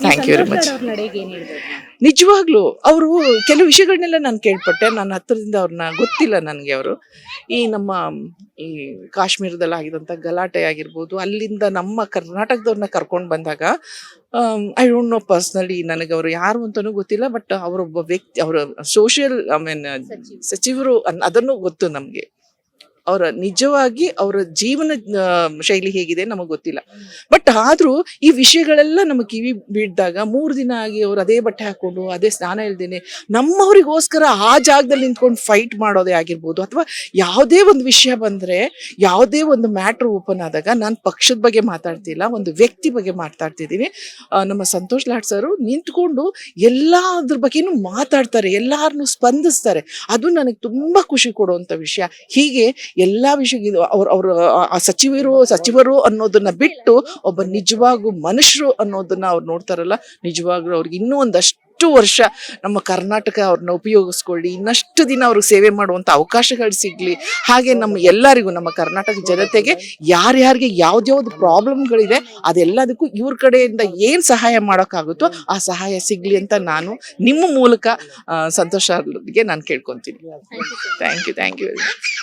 Thank you very much. ಅವ್ರ ನಡೆಗೆ ಏನ್ ಹೇಳ್ಬೋದು ma'am? ನಿಜವಾಗ್ಲೂ ಅವರು ಕೆಲವು ವಿಷಯಗಳನ್ನೆಲ್ಲ ನಾನು ಕೇಳ್ಪಟ್ಟೆ. ನನ್ನ ಹತ್ರದಿಂದ ಅವ್ರನ್ನ ಗೊತ್ತಿಲ್ಲ ನನಗೆ. ಅವರು ಈ ನಮ್ಮ ಈ ಕಾಶ್ಮೀರದಲ್ಲಿ ಆಗಿದಂಥ ಗಲಾಟೆ ಆಗಿರ್ಬೋದು, ಅಲ್ಲಿಂದ ನಮ್ಮ ಕರ್ನಾಟಕದವ್ರನ್ನ ಕರ್ಕೊಂಡು ಬಂದಾಗ ಐ ಡೋಂಟ್ ನೋ ಪರ್ಸ್ನಲಿ, ನನಗೆ ಅವರು ಯಾರು ಅಂತಲೂ ಗೊತ್ತಿಲ್ಲ. ಬಟ್ ಅವರೊಬ್ಬ ವ್ಯಕ್ತಿ, ಅವರ ಸೋಷಿಯಲ್ ಸಚಿವರು ಅದನ್ನು ಗೊತ್ತು ನಮಗೆ. ಅವರ ನಿಜವಾಗಿ ಅವರ ಜೀವನ ಶೈಲಿ ಹೇಗಿದೆ ನಮಗೆ ಗೊತ್ತಿಲ್ಲ. ಬಟ್ ಆದ್ರೂ ಈ ವಿಷಯಗಳೆಲ್ಲ ನಮಗೆ ಕಿವಿ ಬೀಳ್ದಾಗ 3 ದಿನ ಆಗಿ ಅವ್ರು ಅದೇ ಬಟ್ಟೆ ಹಾಕೊಂಡು ಅದೇ ಸ್ನಾನ ಇಲ್ದೇನೆ ನಮ್ಮವರಿಗೋಸ್ಕರ ಆ ಜಾಗದಲ್ಲಿ ನಿಂತ್ಕೊಂಡು ಫೈಟ್ ಮಾಡೋದೇ ಆಗಿರ್ಬೋದು, ಅಥವಾ ಯಾವುದೇ ಒಂದು ವಿಷಯ ಬಂದ್ರೆ, ಯಾವುದೇ ಒಂದು ಮ್ಯಾಟ್ರ್ ಓಪನ್ ಆದಾಗ ನಾನು ಪಕ್ಷದ ಬಗ್ಗೆ ಮಾತಾಡ್ತಿಲ್ಲ, ಒಂದು ವ್ಯಕ್ತಿ ಬಗ್ಗೆ ಮಾತಾಡ್ತಿದ್ದೀನಿ. ನಮ್ಮ ಸಂತೋಷ್ ಲಾಡ್ ಸರ್ ನಿಂತ್ಕೊಂಡು ಎಲ್ಲದ್ರ ಬಗ್ಗೆನೂ ಮಾತಾಡ್ತಾರೆ, ಎಲ್ಲಾರನ್ನೂ ಸ್ಪಂದಿಸ್ತಾರೆ. ಅದು ನನಗೆ ತುಂಬಾ ಖುಷಿ ಕೊಡುವಂತ ವಿಷಯ. ಹೀಗೆ ಎಲ್ಲಾ ವಿಷಯ ಅವ್ರ ಸಚಿವರು ಅನ್ನೋದನ್ನ ಬಿಟ್ಟು ಒಬ್ಬ ನಿಜವಾಗೂ ಮನುಷ್ಯರು ಅನ್ನೋದನ್ನ ಅವ್ರು ನೋಡ್ತಾರಲ್ಲ, ನಿಜವಾಗ್ಲೂ ಅವ್ರಿಗೆ ಇನ್ನೂ ಒಂದಷ್ಟು ವರ್ಷ ನಮ್ಮ ಕರ್ನಾಟಕ ಅವ್ರನ್ನ ಉಪಯೋಗಿಸ್ಕೊಳ್ಳಿ, ಇನ್ನಷ್ಟು ದಿನ ಅವ್ರಿಗೆ ಸೇವೆ ಮಾಡುವಂತ ಅವಕಾಶಗಳು ಸಿಗ್ಲಿ. ಹಾಗೆ ನಮ್ಮ ಎಲ್ಲರಿಗೂ, ನಮ್ಮ ಕರ್ನಾಟಕ ಜನತೆಗೆ ಯಾರ್ಯಾರಿಗೆ ಯಾವ್ದ್ಯಾವ್ದು ಪ್ರಾಬ್ಲಮ್ಗಳಿದೆ ಅದೆಲ್ಲದಕ್ಕೂ ಇವ್ರ ಕಡೆಯಿಂದ ಏನ್ ಸಹಾಯ ಮಾಡೋಕ್ಕಾಗುತ್ತೋ ಆ ಸಹಾಯ ಸಿಗ್ಲಿ ಅಂತ ನಾನು ನಿಮ್ಮ ಮೂಲಕ ಸಂತೋಷ ಅವ್ರಿಗೆ ನಾನು ಕೇಳ್ಕೊಂತೀನಿ. Thank you very much.